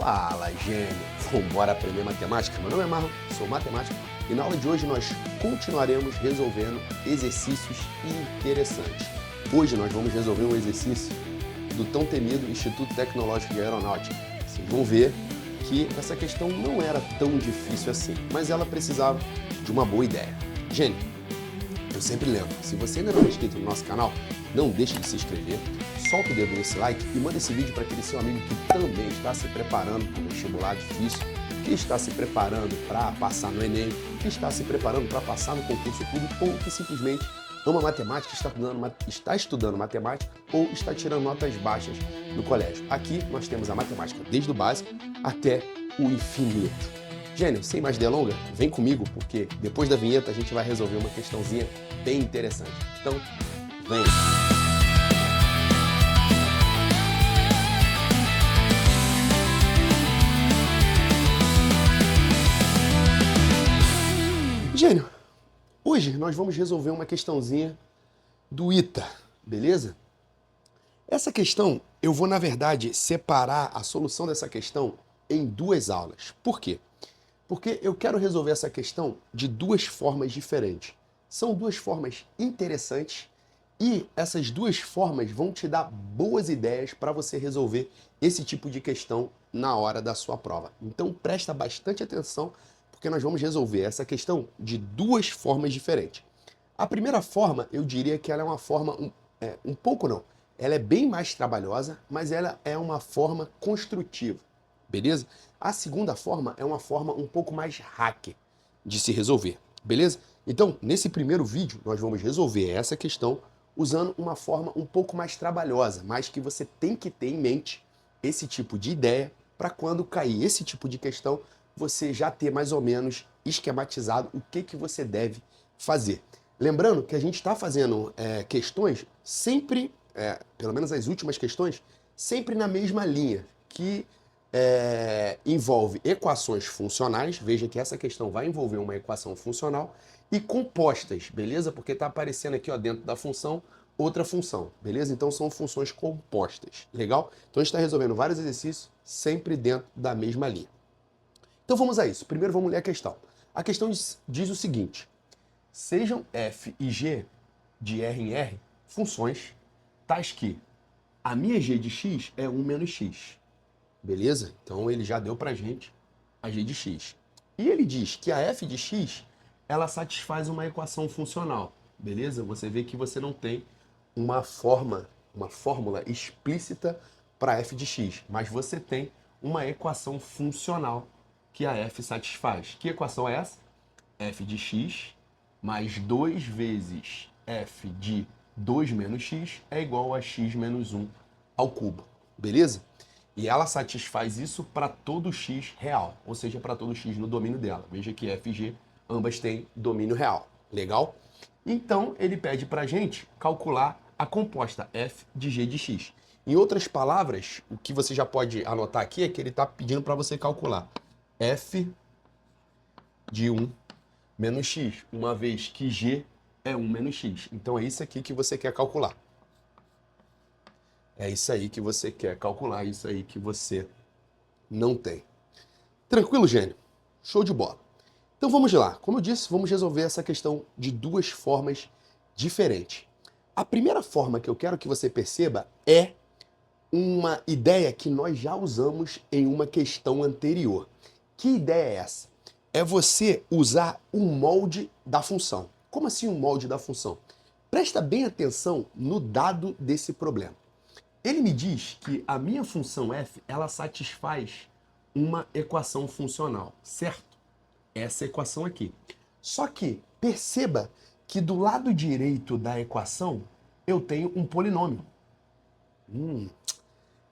Fala, gênio! Vambora aprender matemática? Meu nome é Marlon, sou matemático e na aula de hoje nós continuaremos resolvendo exercícios interessantes. Hoje nós vamos resolver um exercício do tão temido Instituto Tecnológico de Aeronáutica. Vocês vão ver que essa questão não era tão difícil assim, mas ela precisava de uma boa ideia. Gênio, eu sempre lembro, se você ainda não é inscrito no nosso canal, não deixe de se inscrever, solta o dedo nesse like e manda esse vídeo para aquele seu amigo que também está se preparando para um vestibular difícil, que está se preparando para passar no Enem, que está se preparando para passar no concurso público ou que simplesmente ama matemática, está estudando matemática ou está tirando notas baixas no colégio. Aqui nós temos a matemática desde o básico até o infinito. Gênio, sem mais delongas, vem comigo porque depois da vinheta a gente vai resolver uma questãozinha bem interessante. Então, vem! Gênio, hoje nós vamos resolver uma questãozinha do ITA, beleza? Essa questão, eu vou, na verdade, separar a solução dessa questão em duas aulas. Por quê? Porque eu quero resolver essa questão de duas formas diferentes. São duas formas interessantes e essas duas formas vão te dar boas ideias para você resolver esse tipo de questão na hora da sua prova. Então presta bastante atenção, porque nós vamos resolver essa questão de duas formas diferentes. A primeira forma, eu diria que ela é uma forma, ela é bem mais trabalhosa, mas ela é uma forma construtiva, beleza? A segunda forma é uma forma um pouco mais hacker de se resolver, beleza? Então, nesse primeiro vídeo, nós vamos resolver essa questão usando uma forma um pouco mais trabalhosa, mas que você tem que ter em mente esse tipo de ideia para quando cair esse tipo de questão, você já ter mais ou menos esquematizado o que você deve fazer. Lembrando que a gente está fazendo questões sempre, pelo menos as últimas questões, sempre na mesma linha, que envolve equações funcionais. Veja que essa questão vai envolver uma equação funcional e compostas, beleza? Porque está aparecendo aqui, ó, dentro da função outra função, beleza? Então são funções compostas, legal? Então a gente está resolvendo vários exercícios sempre dentro da mesma linha. Então vamos a isso. Primeiro vamos ler a questão. A questão diz o seguinte: sejam f e g de R em R funções tais que a minha g de x é 1 menos x. Beleza? Então ele já deu pra gente a g de x. E ele diz que a f de x, ela satisfaz uma equação funcional. Beleza? Você vê que você não tem uma fórmula explícita para f de x, mas você tem uma equação funcional que a f satisfaz. Que equação é essa? F de x mais 2 vezes f de 2 menos x é igual a x menos 1 ao cubo. Beleza? E ela satisfaz isso para todo x real, ou seja, para todo x no domínio dela. Veja que f e g ambas têm domínio real. Legal? Então, ele pede para a gente calcular a composta f de g de x. Em outras palavras, o que você já pode anotar aqui é que ele está pedindo para você calcular f de 1 menos x, uma vez que g é 1 menos x. Então é isso aqui que você quer calcular. É isso aí que você quer calcular, isso aí que você não tem. Tranquilo, gênio? Show de bola. Então vamos lá. Como eu disse, vamos resolver essa questão de duas formas diferentes. A primeira forma que eu quero que você perceba é uma ideia que nós já usamos em uma questão anterior. Que ideia é essa? É você usar o molde da função. Como assim o molde da função? Presta bem atenção no dado desse problema. Ele me diz que a minha função f, ela satisfaz uma equação funcional, certo? Essa equação aqui. Só que perceba que do lado direito da equação eu tenho um polinômio.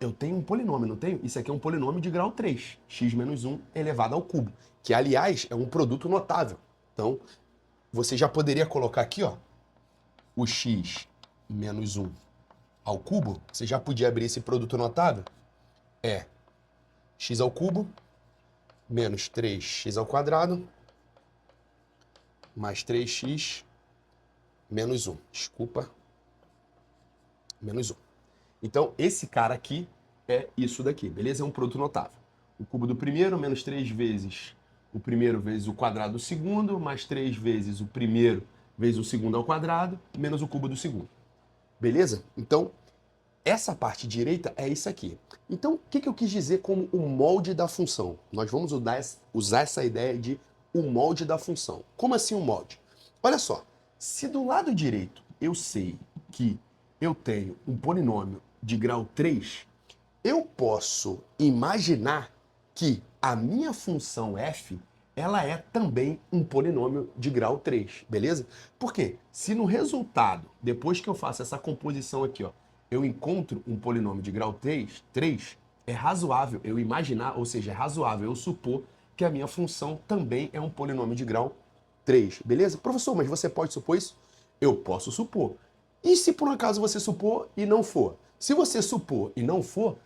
Eu tenho um polinômio, não tenho? Isso aqui é um polinômio de grau 3, x menos 1 elevado ao cubo, que, aliás, é um produto notável. Então, você já poderia colocar aqui, ó, o x menos 1 ao cubo. Você já podia abrir esse produto notável. É x ao cubo menos 3x ao quadrado mais 3x menos 1. Desculpa. Menos 1. Então, esse cara aqui é isso daqui, beleza? É um produto notável. o cubo do primeiro, menos 3 vezes o primeiro vezes o quadrado do segundo, mais 3 vezes o primeiro vezes o segundo ao quadrado, menos o cubo do segundo. Beleza? Então, essa parte direita é isso aqui. Então, o que eu quis dizer como o molde da função? Nós vamos usar essa ideia de o molde da função. Como assim o molde? Olha só, se do lado direito eu sei que eu tenho um polinômio de grau 3, eu posso imaginar que a minha função f ela é também um polinômio de grau 3, beleza? Porque se no resultado, depois que eu faço essa composição aqui, ó, eu encontro um polinômio de grau 3, é razoável eu imaginar, ou seja, é razoável eu supor que a minha função também é um polinômio de grau 3, beleza? Professor, mas você pode supor isso? Eu posso supor. E se por um acaso você supor e não for? Se você supor e não for,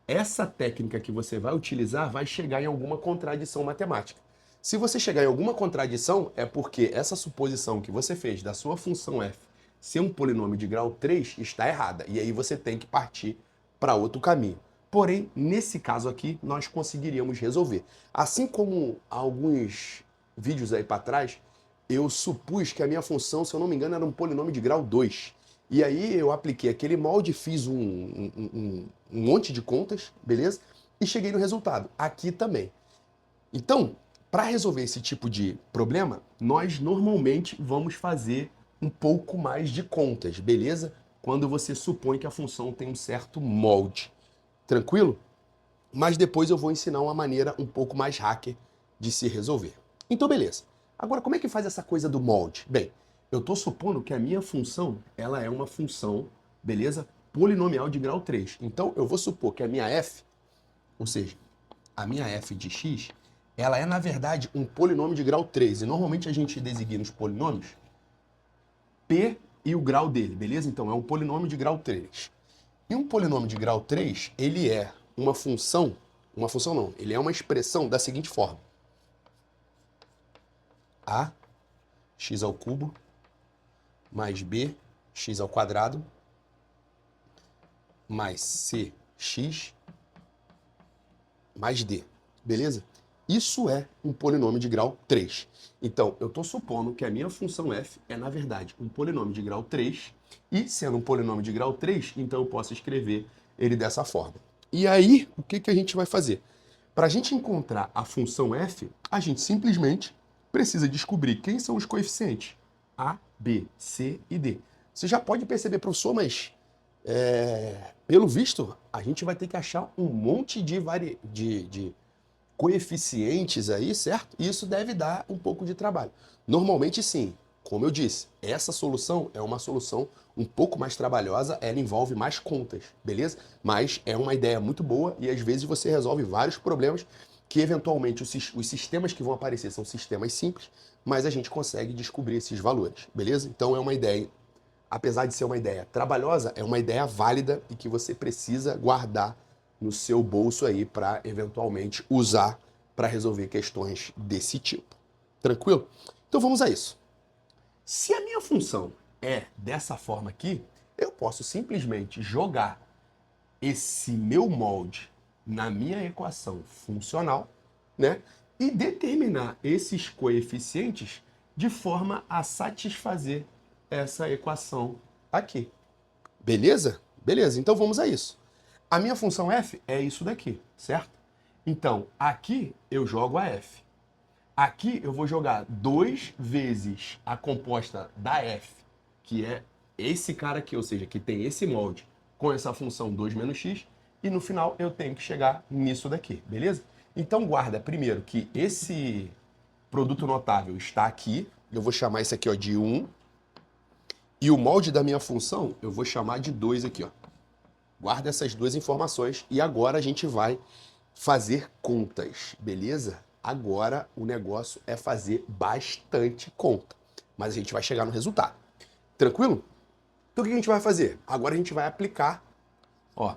essa técnica que você vai utilizar vai chegar em alguma contradição matemática. Se você chegar em alguma contradição, é porque essa suposição que você fez da sua função f ser um polinômio de grau 3 está errada. E aí você tem que partir para outro caminho. Porém, nesse caso aqui, nós conseguiríamos resolver. Assim como alguns vídeos aí para trás, eu supus que a minha função, se eu não me engano, era um polinômio de grau 2. E aí eu apliquei aquele molde, fiz um monte de contas, beleza? E cheguei no resultado. Aqui também. Então, para resolver esse tipo de problema, nós normalmente vamos fazer um pouco mais de contas, beleza? Quando você supõe que a função tem um certo molde. Tranquilo? Mas depois eu vou ensinar uma maneira um pouco mais hacker de se resolver. Então, beleza. Agora, como é que faz essa coisa do molde? Bem, eu estou supondo que a minha função, ela é uma função, beleza? Polinomial de grau 3. Então, eu vou supor que a minha f, ou seja, a minha f de x, ela é, na verdade, um polinômio de grau 3. E normalmente a gente designa os polinômios p e o grau dele, beleza? Então, é um polinômio de grau 3. E um polinômio de grau 3, ele é uma função não, ele é uma expressão da seguinte forma. A, x ao cubo, mais b, x ao quadrado, mais c, x, mais d. Beleza? Isso é um polinômio de grau 3. Então, eu estou supondo que a minha função f é, na verdade, um polinômio de grau 3. E, sendo um polinômio de grau 3, então eu posso escrever ele dessa forma. E aí, o que a gente vai fazer? Para a gente encontrar a função f, a gente simplesmente precisa descobrir quem são os coeficientes a, b, c e d. Você já pode perceber, professor, mas pelo visto, a gente vai ter que achar um monte de coeficientes aí, certo? E isso deve dar um pouco de trabalho. Normalmente, sim. Como eu disse, essa solução é uma solução um pouco mais trabalhosa, ela envolve mais contas, beleza? Mas é uma ideia muito boa e às vezes você resolve vários problemas que eventualmente os sistemas que vão aparecer são sistemas simples, mas a gente consegue descobrir esses valores, beleza? Então é uma ideia, apesar de ser uma ideia trabalhosa, é uma ideia válida e que você precisa guardar no seu bolso aí para eventualmente usar para resolver questões desse tipo. Tranquilo? Então vamos a isso. Se a minha função é dessa forma aqui, eu posso simplesmente jogar esse meu molde na minha equação funcional, né? E determinar esses coeficientes de forma a satisfazer essa equação aqui. Beleza? Beleza, então vamos a isso. A minha função f é isso daqui, certo? Então, aqui eu jogo a f. Aqui eu vou jogar 2 vezes a composta da f, que é esse cara aqui, ou seja, que tem esse molde com essa função 2 menos x, e no final eu tenho que chegar nisso daqui, beleza? Então guarda primeiro que esse produto notável está aqui, eu vou chamar isso aqui ó, de 1, e o molde da minha função eu vou chamar de 2 aqui, ó. Guarda essas duas informações e agora a gente vai fazer contas, beleza? Agora o negócio é fazer bastante conta, mas a gente vai chegar no resultado. Tranquilo? Então o que a gente vai fazer? Agora a gente vai aplicar, ó,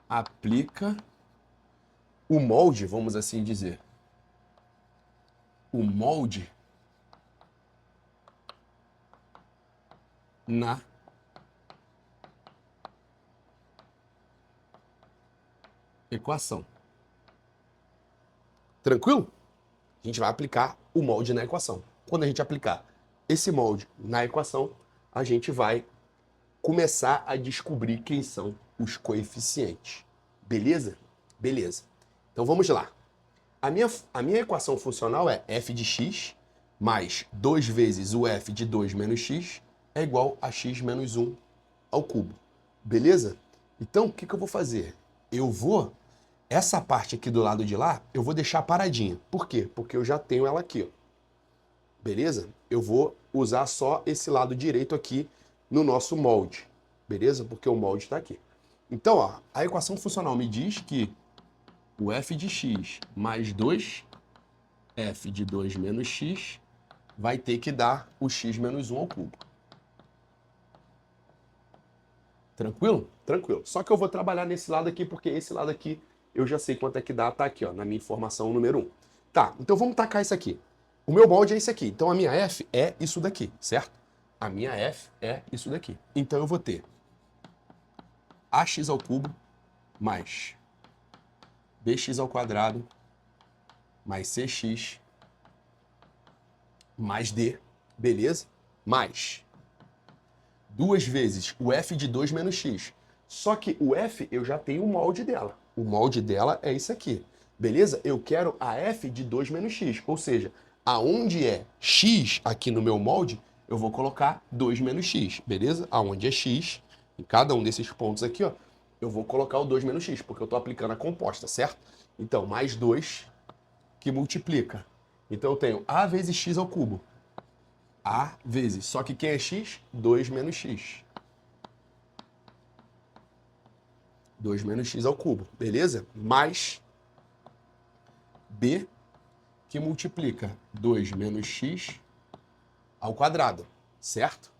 aplica o molde, vamos assim dizer. O molde na equação. Tranquilo? A gente vai aplicar o molde na equação. Quando a gente aplicar esse molde na equação, a gente vai começar a descobrir quem são os coeficientes. Beleza? Beleza. Então vamos lá. A minha equação funcional é f de x mais 2 vezes o f de 2 menos x é igual a x menos 1 ao cubo. Beleza? Então, o que eu vou fazer? Essa parte aqui do lado de lá, eu vou deixar paradinha. Por quê? Porque eu já tenho ela aqui, ó. Beleza? Eu vou usar só esse lado direito aqui no nosso molde. Beleza? Porque o molde está aqui. Então, ó, a equação funcional me diz que o f de x mais 2f de 2 menos x vai ter que dar o x menos 1 ao cubo. Tranquilo? Tranquilo. Só que eu vou trabalhar nesse lado aqui, porque esse lado aqui eu já sei quanto é que dá, tá aqui, ó, na minha informação número 1. Tá, então vamos tacar isso aqui. O meu molde é esse aqui, então a minha f é isso daqui, certo? A minha f é isso daqui. Então eu vou ter ax ao cubo mais bx ao quadrado mais cx mais d, beleza? Mais 2 vezes o f de 2 menos x. Só que o f eu já tenho o molde dela. O molde dela é isso aqui, beleza? Eu quero a f de 2 menos x, ou seja, aonde é x aqui no meu molde, eu vou colocar 2 menos x, beleza? Aonde é x, em cada um desses pontos aqui, ó, eu vou colocar o 2 menos x, porque eu estou aplicando a composta, certo? Então, mais 2 que multiplica. Então, eu tenho a vezes x ao cubo. A vezes, só que quem é x? 2 menos x. 2 menos x ao cubo, beleza? Mais b, que multiplica 2 menos x ao quadrado, certo?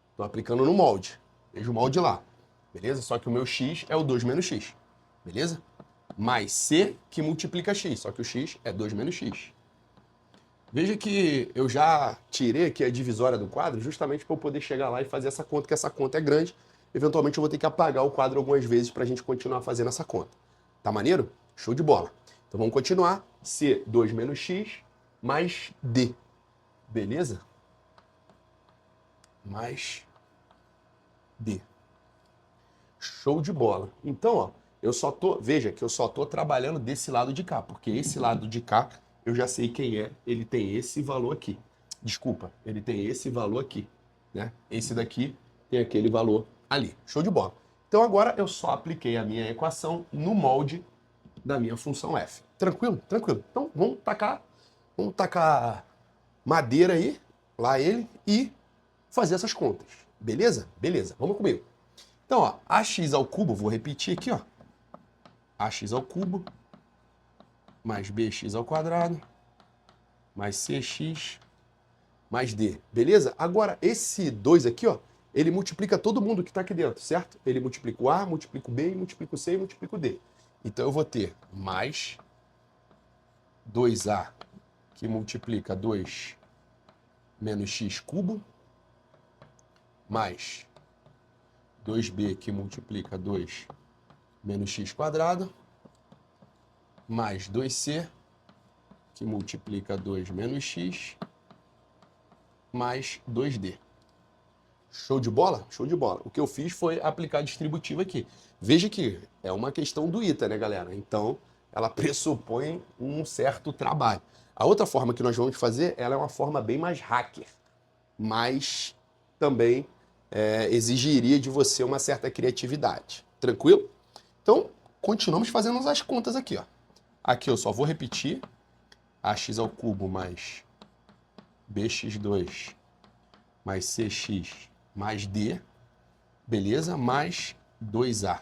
Estou aplicando no molde. Veja o molde lá, beleza? Só que o meu x é o 2 menos x, beleza? Mais c, que multiplica x, só que o x é 2 menos x. Veja que eu já tirei aqui a divisória do quadro justamente para eu poder chegar lá e fazer essa conta, que essa conta é grande. Eventualmente eu vou ter que apagar o quadro algumas vezes para a gente continuar fazendo essa conta. Tá maneiro? Show de bola. Então vamos continuar. C, 2 menos x, mais D. Beleza? Mais D. Show de bola. Então, ó, veja que eu só tô trabalhando desse lado de cá, porque esse lado de cá eu já sei quem é, ele tem esse valor aqui. Desculpa, ele tem esse valor aqui, né? Esse daqui tem aquele valor ali. Show de bola. Então agora eu só apliquei a minha equação no molde da minha função f. Tranquilo? Tranquilo. Então vamos tacar madeira aí, lá ele, e fazer essas contas. Beleza? Beleza. Vamos comigo. Então, ó, ax ao cubo, vou repetir aqui, ó. Ax ao cubo mais bx ao quadrado mais cx mais d. Beleza? Agora, esse 2 aqui, ó, ele multiplica todo mundo que está aqui dentro, certo? Ele multiplica o a, multiplica o b, multiplica o c e multiplica o d. Então, eu vou ter mais 2a, que multiplica 2 menos x cubo, mais 2b, que multiplica 2 menos x quadrado, mais 2c, que multiplica 2 menos x, mais 2d. Show de bola? Show de bola. O que eu fiz foi aplicar a distributiva aqui. Veja que é uma questão do ITA, né, galera? Então, ela pressupõe um certo trabalho. A outra forma que nós vamos fazer, ela é uma forma bem mais hacker, mas também exigiria de você uma certa criatividade. Tranquilo? Então, continuamos fazendo as contas aqui, ó. Aqui eu só vou repetir ax ao cubo mais bx2 mais cx mais d, beleza? Mais 2a.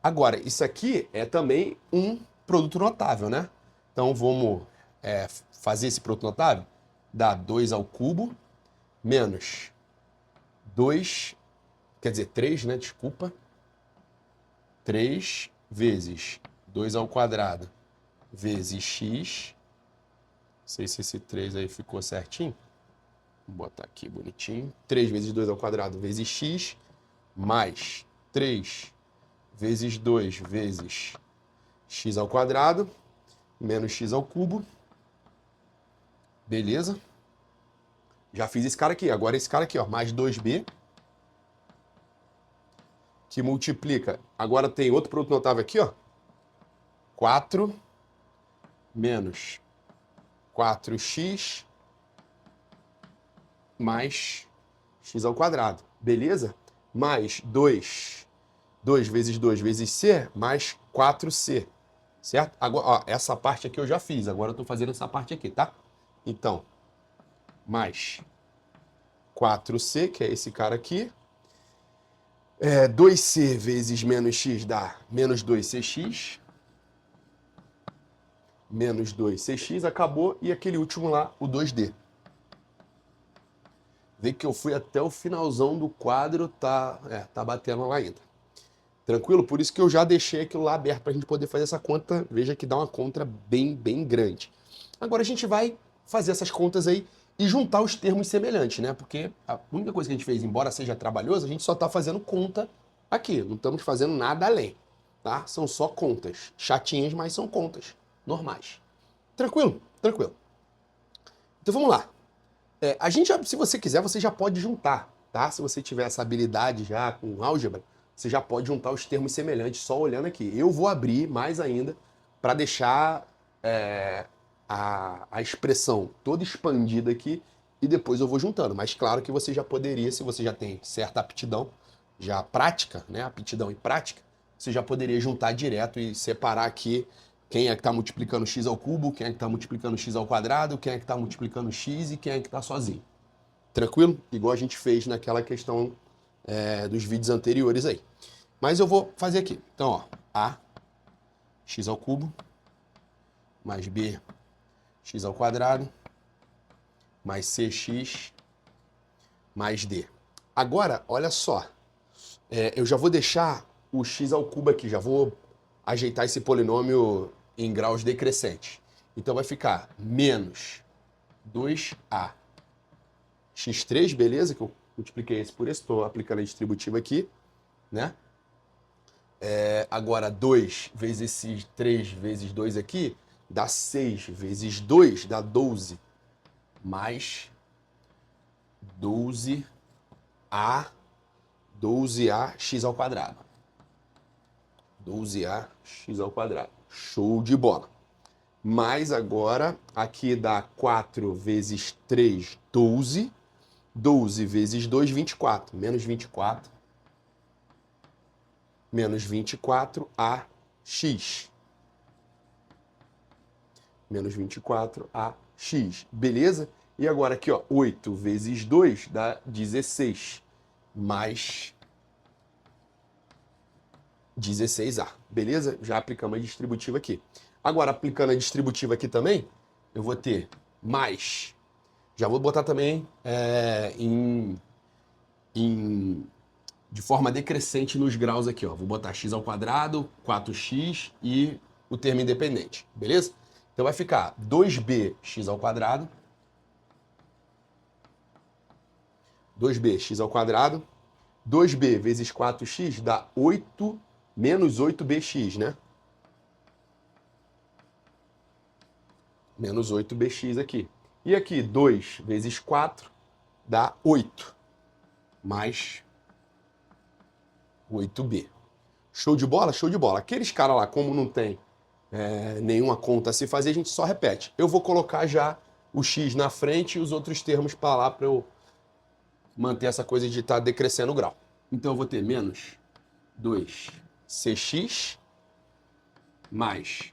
Agora, isso aqui é também um produto notável, né? Então, vamos fazer esse produto notável? Dá 2 ao cubo menos 2, quer dizer, 3, né? Desculpa. 3 vezes 2 ao quadrado vezes x. Não sei se esse 3 aí ficou certinho. Vou botar aqui bonitinho. 3 vezes 2 ao quadrado vezes x, mais 3 vezes 2 vezes x ao quadrado, menos x ao cubo, Beleza? Já fiz esse cara aqui. Agora esse cara aqui, ó, mais 2b, que multiplica. Agora tem outro produto notável aqui, ó. 4 menos 4x mais x ao quadrado. Beleza? Mais 2 vezes 2 vezes c, mais 4c. Certo? Agora, ó, essa parte aqui eu já fiz. Agora eu tô fazendo essa parte aqui, tá? Então, mais 4c, que é esse cara aqui. 2c vezes menos x dá menos 2cx. Menos 2cx, acabou. E aquele último lá, o 2d. Vê que eu fui até o finalzão do quadro, tá batendo lá ainda. Tranquilo? Por isso que eu já deixei aquilo lá aberto para a gente poder fazer essa conta. Veja que dá uma conta bem grande. Agora a gente vai fazer essas contas aí e juntar os termos semelhantes, né? Porque a única coisa que a gente fez, embora seja trabalhoso, a gente só está fazendo conta aqui. Não estamos fazendo nada além, tá? São só contas. Chatinhas, mas são contas normais. Tranquilo? Tranquilo. Então vamos lá. A gente, se você quiser, você já pode juntar, tá? Se você tiver essa habilidade já com álgebra, você já pode juntar os termos semelhantes só olhando aqui. Eu vou abrir mais ainda para deixar a expressão toda expandida aqui e depois eu vou juntando. Mas claro que você já poderia, se você já tem certa aptidão, já prática, né? Aptidão e prática, você já poderia juntar direto e separar aqui quem é que está multiplicando x ao cubo, quem é que está multiplicando x ao quadrado, quem é que está multiplicando x e quem é que está sozinho. Tranquilo? Igual a gente fez naquela questão dos vídeos anteriores aí. Mas eu vou fazer aqui. Então, ó, a x ao cubo mais b x ao quadrado mais cx mais d. Agora, olha só. Eu já vou deixar o x ao cubo aqui, já vou ajeitar esse polinômio em graus decrescentes. Então vai ficar menos 2a x3, beleza? Que eu multipliquei esse por esse, estou aplicando a distributiva aqui, né? Agora 2 vezes esses 3 vezes 2 aqui, dá 6 vezes 2, dá 12, mais 12a x ao quadrado. 12a x ao quadrado. Show de bola. Mais agora, aqui dá 4 vezes 3, 12. 12 vezes 2, 24. Menos 24. Menos 24ax. Menos 24ax. Beleza? E agora aqui, ó, 8 vezes 2 dá 16. Mais 16a. Beleza? Já aplicamos a distributiva aqui. Agora, aplicando a distributiva aqui também, eu vou ter mais. Já vou botar também de forma decrescente nos graus aqui, ó. Vou botar x ao quadrado, 4x e o termo independente, beleza? Então vai ficar 2bx ao quadrado, 2bx ao quadrado, 2b vezes 4x dá 8 menos 8bx, né? Menos 8bx aqui. E aqui, 2 vezes 4 dá 8, mais 8b. Show de bola? Show de bola. Aqueles caras lá, como não tem nenhuma conta a se fazer, a gente só repete. Eu vou colocar já o x na frente e os outros termos para lá para eu manter essa coisa de estar decrescendo o grau. Então eu vou ter menos 2cx mais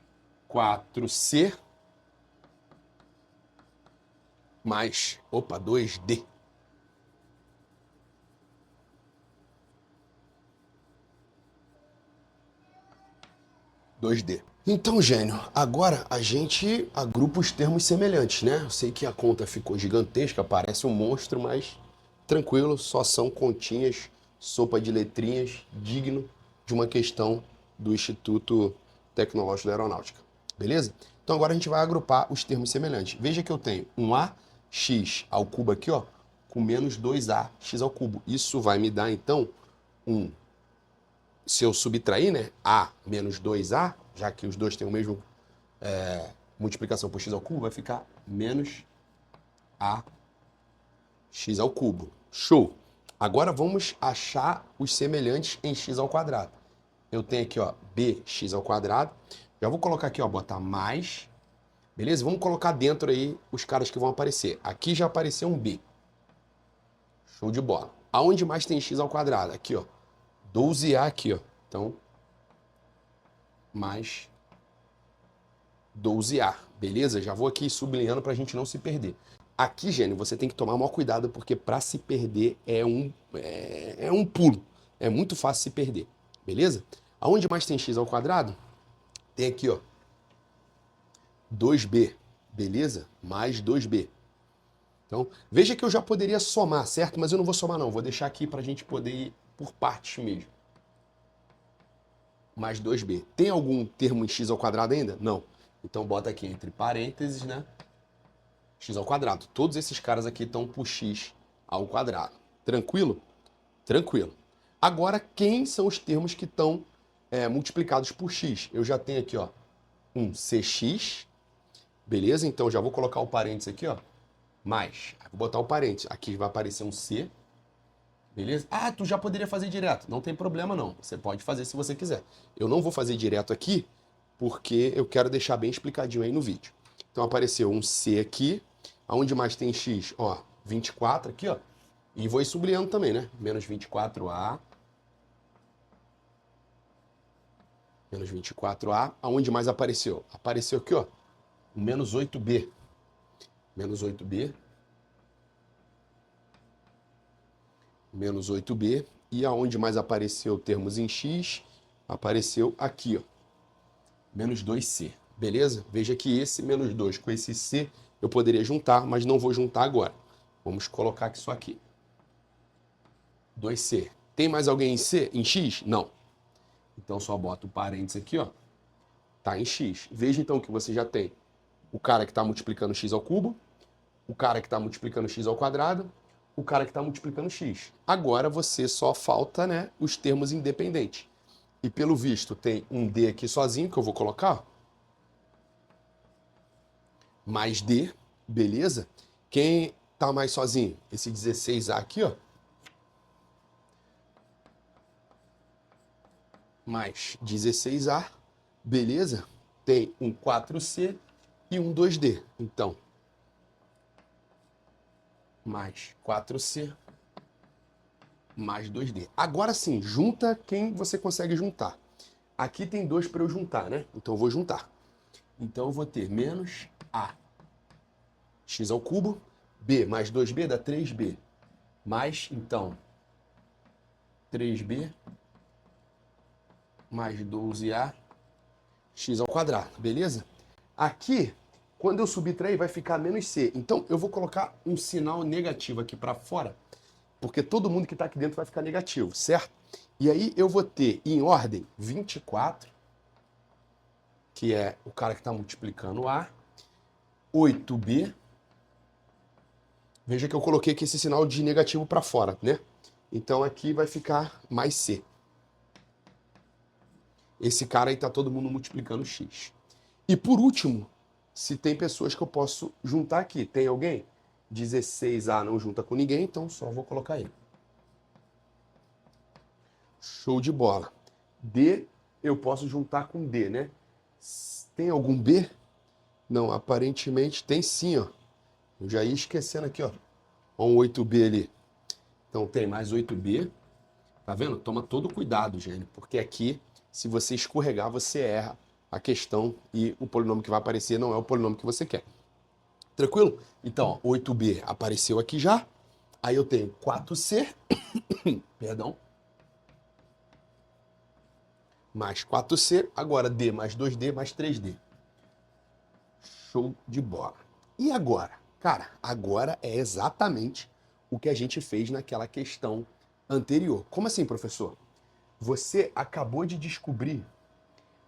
4c mais, 2d. Então, gênio, agora a gente agrupa os termos semelhantes, né? Eu sei que a conta ficou gigantesca, parece um monstro, mas tranquilo, só são continhas, sopa de letrinhas, digno de uma questão do Instituto Tecnológico da Aeronáutica. Beleza? Então agora a gente vai agrupar os termos semelhantes. Veja que eu tenho um ax ao cubo aqui, ó, com menos 2ax ao cubo. Isso vai me dar, então, se eu subtrair, né, a menos 2a, já que os dois têm o mesmo multiplicação por x ao cubo, vai ficar menos a x ao cubo. Show! Agora vamos achar os semelhantes em x ao quadrado. Eu tenho aqui, ó, bx ao quadrado. Já vou colocar aqui, ó, botar mais. Beleza? Vamos colocar dentro aí os caras que vão aparecer. Aqui já apareceu um b. Show de bola. Aonde mais tem x ao quadrado? Aqui, ó. 12a aqui, ó. Então, mais 12a. Beleza? Já vou aqui sublinhando para a gente não se perder. Aqui, Gênio, você tem que tomar maior cuidado, porque para se perder é um pulo. É muito fácil se perder. Beleza? Aonde mais tem x ao quadrado? Tem aqui, ó. 2b. Beleza? Mais 2b. Então, veja que eu já poderia somar, certo? Mas eu não vou somar, não. Vou deixar aqui para a gente poder ir por partes mesmo. Mais 2b. Tem algum termo em x ao quadrado ainda? Não. Então, bota aqui entre parênteses, né? X ao quadrado. Todos esses caras aqui estão por x ao quadrado. Tranquilo? Tranquilo. Agora, quem são os termos que estão multiplicados por x? Eu já tenho aqui, ó, um cx. Beleza? Então, já vou colocar o parênteses aqui, ó. Mais. Vou botar o parênteses. Aqui vai aparecer um C. Beleza? Ah, tu já poderia fazer direto. Não tem problema, não. Você pode fazer se você quiser. Eu não vou fazer direto aqui, porque eu quero deixar bem explicadinho aí no vídeo. Então, apareceu um C aqui. Aonde mais tem X? Ó, 24 aqui, ó. E vou ir sublinhando também, né? Menos 24A. Menos 24A. Aonde mais apareceu? Apareceu aqui, ó. Menos 8B. Menos 8B. Menos 8B. E aonde mais apareceu termos em X? Apareceu aqui, ó. Menos 2C. Beleza? Veja que esse menos 2 com esse C eu poderia juntar, mas não vou juntar agora. Vamos colocar aqui só aqui. 2C. Tem mais alguém em C? Em X? Não. Então só bota o parênteses aqui, ó. Tá em X. Veja então que você já tem o cara que está multiplicando x ao cubo, o cara que está multiplicando x ao quadrado, o cara que está multiplicando x. Agora você só falta, né, os termos independentes. E pelo visto tem um D aqui sozinho que eu vou colocar. Mais D, beleza? Quem tá mais sozinho? Esse 16A aqui, ó. Mais 16A, beleza? Tem um 4C e um 2D. Então, mais 4C, mais 2D. Agora sim, junta quem você consegue juntar. Aqui tem 2 para eu juntar, né? Então eu vou juntar. Então eu vou ter menos A x ao cubo, B mais 2B dá 3B. Mais, então, 3B mais 12A x ao quadrado, beleza? Aqui, quando eu subtrair, vai ficar menos C. Então, eu vou colocar um sinal negativo aqui para fora, porque todo mundo que está aqui dentro vai ficar negativo, certo? E aí eu vou ter, em ordem, 24, que é o cara que está multiplicando A, 8B. Veja que eu coloquei aqui esse sinal de negativo para fora, né? Então, aqui vai ficar mais C. Esse cara aí tá todo mundo multiplicando x. E por último, se tem pessoas que eu posso juntar aqui. Tem alguém? 16A não junta com ninguém, então só vou colocar ele. Show de bola. D eu posso juntar com D, né? Tem algum B? Não, aparentemente tem sim, ó. Eu já ia esquecendo aqui, ó. Ó um 8B ali. Então tem mais 8B. Tá vendo? Toma todo cuidado, gente, porque aqui, se você escorregar, você erra a questão e o polinômio que vai aparecer não é o polinômio que você quer. Tranquilo? Então, ó, 8B apareceu aqui já. Aí eu tenho 4C, perdão, mais 4C, agora D mais 2D mais 3D. Show de bola. E agora? Cara, agora é exatamente o que a gente fez naquela questão anterior. Como assim, professor? Você acabou de descobrir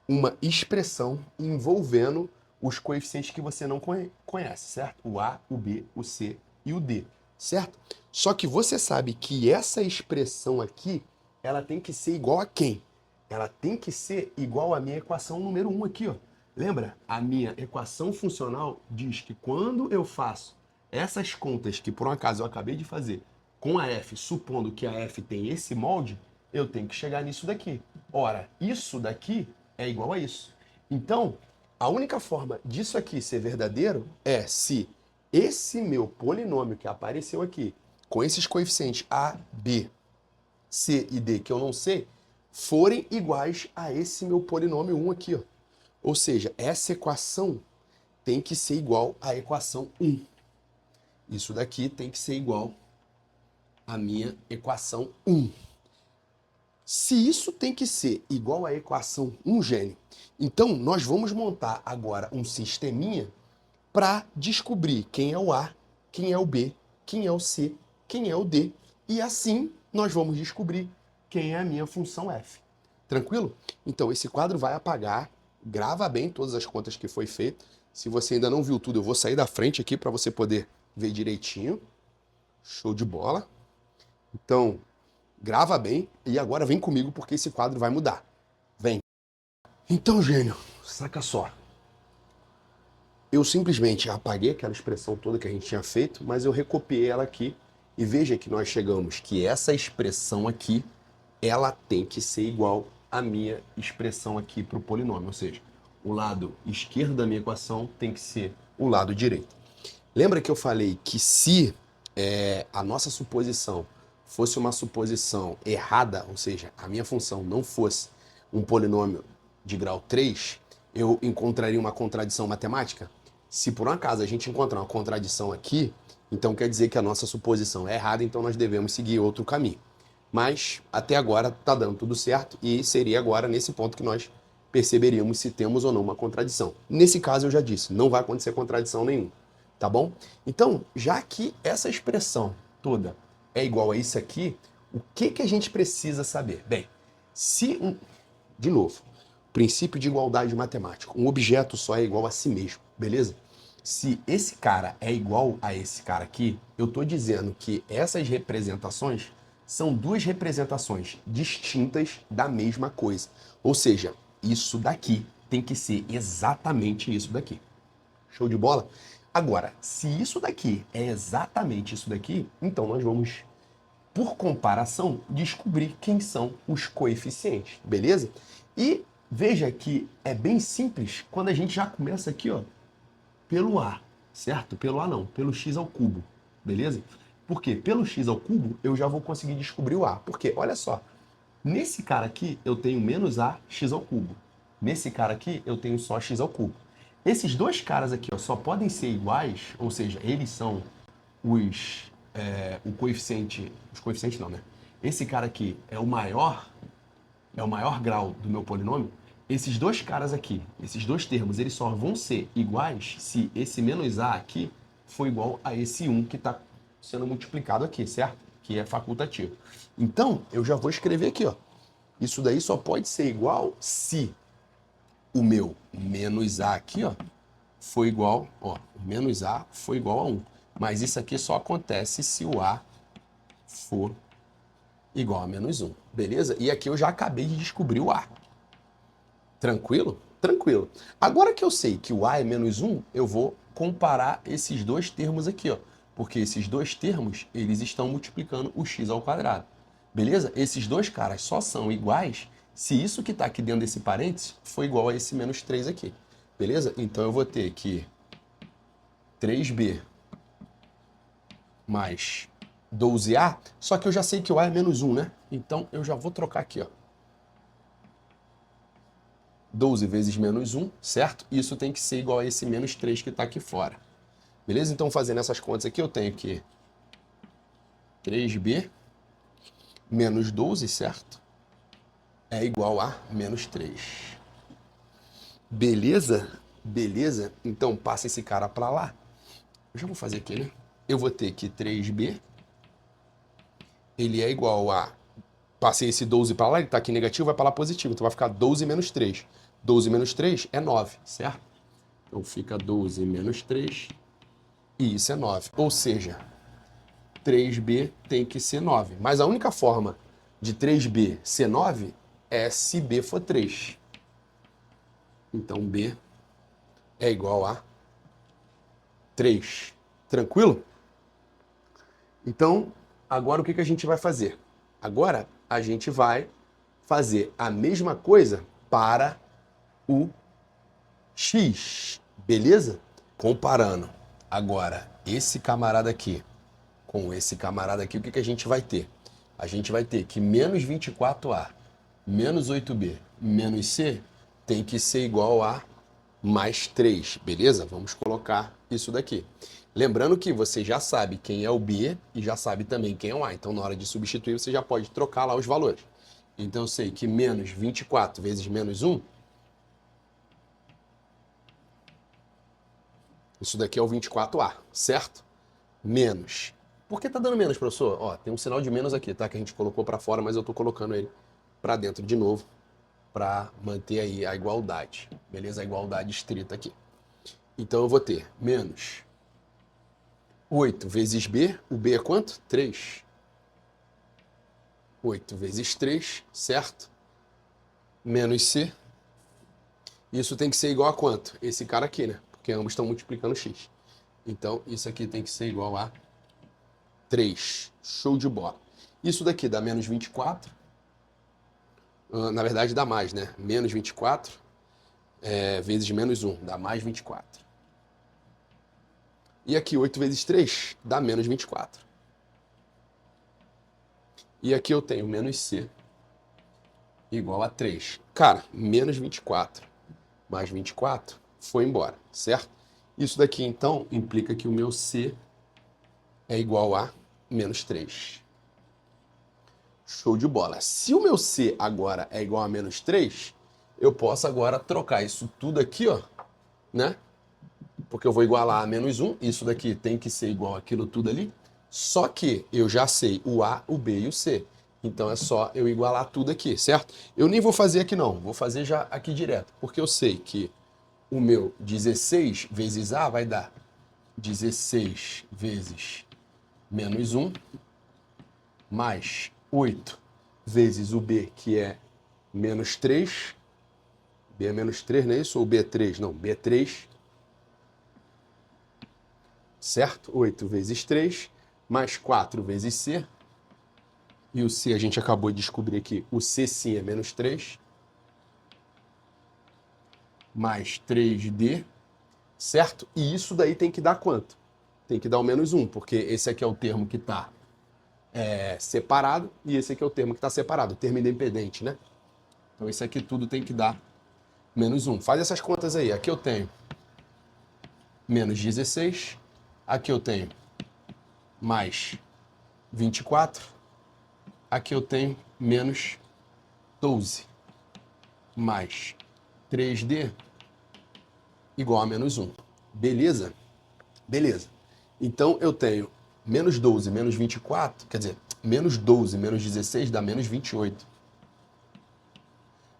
uma expressão envolvendo os coeficientes que você não conhece, certo? O A, o B, o C e o D, certo? Só que você sabe que essa expressão aqui, ela tem que ser igual a quem? Ela tem que ser igual à minha equação número 1 aqui, ó. Lembra? A minha equação funcional diz que quando eu faço essas contas que por um acaso eu acabei de fazer com a f, supondo que a f tem esse molde, eu tenho que chegar nisso daqui. Ora, isso daqui é igual a isso. Então, a única forma disso aqui ser verdadeiro é se esse meu polinômio que apareceu aqui, com esses coeficientes a, b, c e d que eu não sei, forem iguais a esse meu polinômio 1 aqui, ó. Ou seja, essa equação tem que ser igual à equação 1. Isso daqui tem que ser igual à minha equação 1. Se isso tem que ser igual à equação 1, gênio, então nós vamos montar agora um sisteminha para descobrir quem é o A, quem é o B, quem é o C, quem é o D, e assim nós vamos descobrir quem é a minha função f. Tranquilo? Então esse quadro vai apagar, grava bem todas as contas que foi feito. Se você ainda não viu tudo, eu vou sair da frente aqui para você poder ver direitinho. Show de bola. Então, grava bem e agora vem comigo porque esse quadro vai mudar. Vem. Então, gênio, saca só. Eu simplesmente apaguei aquela expressão toda que a gente tinha feito, mas eu recopiei ela aqui e veja que nós chegamos que essa expressão aqui, ela tem que ser igual à minha expressão aqui para o polinômio, ou seja, o lado esquerdo da minha equação tem que ser o lado direito. Lembra que eu falei que se a nossa suposição fosse uma suposição errada, ou seja, a minha função não fosse um polinômio de grau 3, eu encontraria uma contradição matemática? Se por um acaso a gente encontrar uma contradição aqui, então quer dizer que a nossa suposição é errada, então nós devemos seguir outro caminho. Mas até agora está dando tudo certo e seria agora nesse ponto que nós perceberíamos se temos ou não uma contradição. Nesse caso eu já disse, não vai acontecer contradição nenhuma, tá bom? Então, já que essa expressão toda é igual a isso aqui, o que a gente precisa saber? Bem, de novo, princípio de igualdade matemática, um objeto só é igual a si mesmo, beleza? Se esse cara é igual a esse cara aqui, eu estou dizendo que essas representações são duas representações distintas da mesma coisa. Ou seja, isso daqui tem que ser exatamente isso daqui. Show de bola? Agora, se isso daqui é exatamente isso daqui, então nós vamos, por comparação, descobrir quem são os coeficientes, beleza? E veja que é bem simples quando a gente já começa aqui, ó, pelo A, certo? Pelo A não, pelo x ao cubo, beleza? Por quê? Pelo x ao cubo eu já vou conseguir descobrir o A. Porque, olha só, nesse cara aqui eu tenho menos A x ao cubo. Nesse cara aqui eu tenho só x ao cubo. Esses dois caras aqui ó, só podem ser iguais, ou seja, eles são os coeficientes não, né? Esse cara aqui é o maior grau do meu polinômio. Esses dois caras aqui, esses dois termos, eles só vão ser iguais se esse menos A aqui for igual a esse 1 que está sendo multiplicado aqui, certo? Que é facultativo. Então, eu já vou escrever aqui, ó. Isso daí só pode ser igual se o meu menos A aqui, ó, for igual, ó, menos A for igual a 1. Mas isso aqui só acontece se o A for igual a menos 1, beleza? E aqui eu já acabei de descobrir o A. Tranquilo? Tranquilo. Agora que eu sei que o A é menos 1, eu vou comparar esses dois termos aqui, ó. Porque esses dois termos, eles estão multiplicando o x ao quadrado. Beleza? Esses dois caras só são iguais se isso que está aqui dentro desse parênteses for igual a esse menos 3 aqui. Beleza? Então eu vou ter que 3b mais 12a, só que eu já sei que o A é menos 1, né? Então eu já vou trocar aqui, ó. 12 vezes menos 1, certo? Isso tem que ser igual a esse menos 3 que está aqui fora. Beleza? Então, fazendo essas contas aqui, eu tenho que 3b menos 12, certo? É igual a menos 3. Beleza? Beleza? Então, passa esse cara para lá. Eu já vou fazer aqui, né? Eu vou ter que 3b, ele é igual a... Passei esse 12 para lá, ele está aqui negativo, vai para lá positivo. Então, vai ficar 12 menos 3. 12 menos 3 é 9, certo? Então, fica 12 menos 3 e isso é 9. Ou seja, 3b tem que ser 9. Mas a única forma de 3b ser 9 é se b for 3. Então, b é igual a 3. Tranquilo? Então, agora o que a gente vai fazer? Agora a gente vai fazer a mesma coisa para o x, beleza? Comparando agora esse camarada aqui com esse camarada aqui, o que a gente vai ter? A gente vai ter que menos 24a menos 8b menos c tem que ser igual a mais 3, beleza? Vamos colocar isso daqui. Lembrando que você já sabe quem é o b e já sabe também quem é o a. Então, na hora de substituir, você já pode trocar lá os valores. Então, eu sei que menos 24 vezes menos 1, isso daqui é o 24a, certo? Menos. Por que tá dando menos, professor? Ó, tem um sinal de menos aqui, tá? Que a gente colocou para fora, mas eu tô colocando ele para dentro de novo para manter aí a igualdade, beleza? A igualdade estrita aqui. Então eu vou ter menos 8 vezes b, o b é quanto? 3. 8 vezes 3, certo? Menos c. Isso tem que ser igual a quanto? Esse cara aqui, né? Porque ambos estão multiplicando x. Então isso aqui tem que ser igual a 3. Show de bola. Isso daqui dá menos 24. Na verdade dá mais, né? Menos 24 vezes menos 1 dá mais 24. E aqui 8 vezes 3 dá menos 24. E aqui eu tenho menos c igual a 3. Cara, menos 24 mais 24 foi embora, certo? Isso daqui então implica que o meu c é igual a menos 3. Show de bola. Se o meu c agora é igual a menos 3, eu posso agora trocar isso tudo aqui, ó, né? Porque eu vou igualar a menos 1, isso daqui tem que ser igual àquilo tudo ali, só que eu já sei o a, o b e o c. Então é só eu igualar tudo aqui, certo? Eu nem vou fazer aqui não, vou fazer já aqui direto, porque eu sei que o meu 16 vezes a vai dar 16 vezes menos 1, mais 8 vezes o b, que é menos 3. B é menos 3, não é isso? Ou B é 3? Não, B é 3. Certo? 8 vezes 3, mais 4 vezes C. E o C a gente acabou de descobrir aqui. O C sim é menos 3. Mais 3D. Certo? E isso daí tem que dar quanto? Tem que dar o menos 1, porque esse aqui é o termo que está separado e esse aqui é o termo que está separado, o termo independente, né? Então isso aqui tudo tem que dar menos 1. Faz essas contas aí. Aqui eu tenho menos 16. Aqui eu tenho mais 24. Aqui eu tenho menos 12. Mais 3D igual a menos 1. Beleza? Beleza. Então eu tenho menos 12 menos 24, quer dizer, menos 12 menos 16 dá menos 28.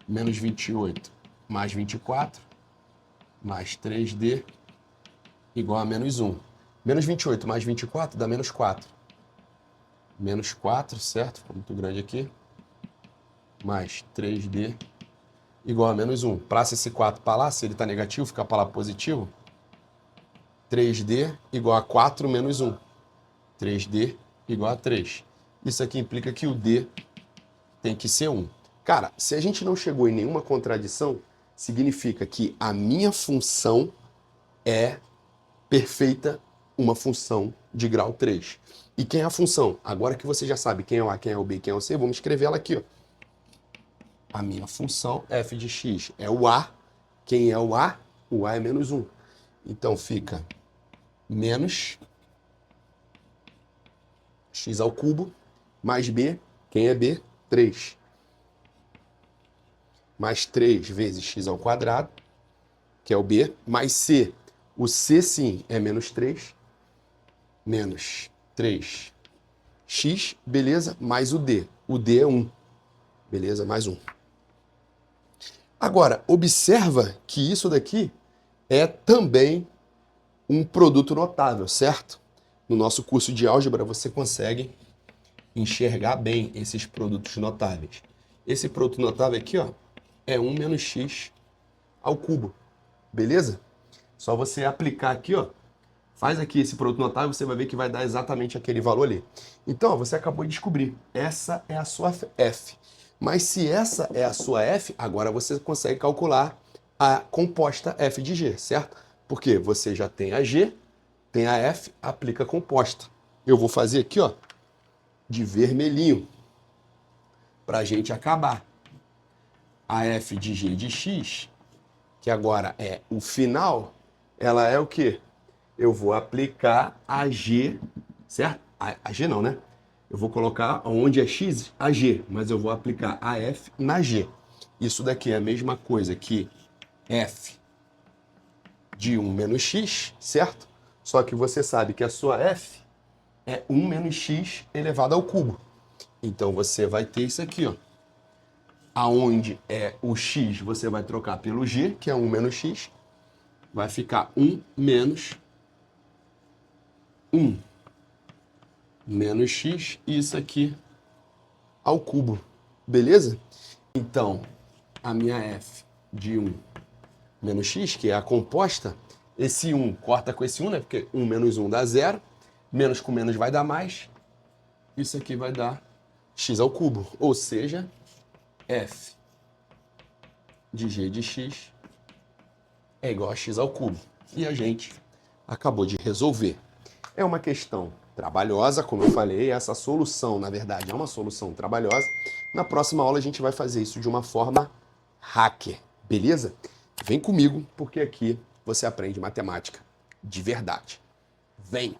Menos 28 mais 24 mais 3D igual a menos 1. Menos 28 mais 24 dá menos 4. Menos 4, certo? Ficou muito grande aqui. Mais 3D igual a menos 1. Passa esse 4 para lá, se ele está negativo, fica para lá positivo. 3D igual a 4 menos 1. 3D igual a 3. Isso aqui implica que o D tem que ser 1. Cara, se a gente não chegou em nenhuma contradição, significa que a minha função é perfeita, uma função de grau 3. E quem é a função? Agora que você já sabe quem é o A, quem é o B, quem é o C, vamos escrever ela aqui, ó. A minha função f de x é o A. Quem é o A? O A é menos 1. Então fica menos x ao cubo mais B. Quem é B? 3. Mais 3 vezes x ao quadrado, que é o B, mais C. O C, sim, é menos 3. Menos 3x, beleza? Mais o D. O D é 1. Beleza? Mais 1. Agora, observa que isso daqui é também um produto notável, certo? No nosso curso de álgebra você consegue enxergar bem esses produtos notáveis. Esse produto notável aqui, ó, é 1 menos x ao cubo, beleza? Só você aplicar aqui, ó, Faz aqui esse produto notável, você vai ver que vai dar exatamente aquele valor ali. Então, ó, você acabou de descobrir, essa é a sua F. Mas se essa é a sua F, agora você consegue calcular a composta F de G, certo? Porque você já tem a G, tem a F, aplica a composta. Eu vou fazer aqui, ó, de vermelhinho, para a gente acabar. A F de G de X, que agora é o final, ela é o quê? Eu vou aplicar a G, certo? A G não, né? Eu vou colocar onde é X, a G, mas eu vou aplicar a F na G. Isso daqui é a mesma coisa que F de 1 menos X, certo? Só que você sabe que a sua F é 1 menos X elevado ao cubo. Então você vai ter isso aqui, ó. Aonde é o X, você vai trocar pelo G, que é 1 menos X. Vai ficar 1 menos 1 menos X, e isso aqui ao cubo. Beleza? Então, a minha F de 1 menos X, que é a composta, esse 1 corta com esse 1, né? Porque 1 menos 1 dá 0. Menos com menos vai dar mais. Isso aqui vai dar X ao cubo. Ou seja, F de G de X é igual a X ao cubo. E a gente acabou de resolver. É uma questão trabalhosa, como eu falei, essa solução, na verdade, é uma solução trabalhosa. Na próxima aula a gente vai fazer isso de uma forma hacker, beleza? Vem comigo, porque aqui você aprende matemática de verdade. Vem!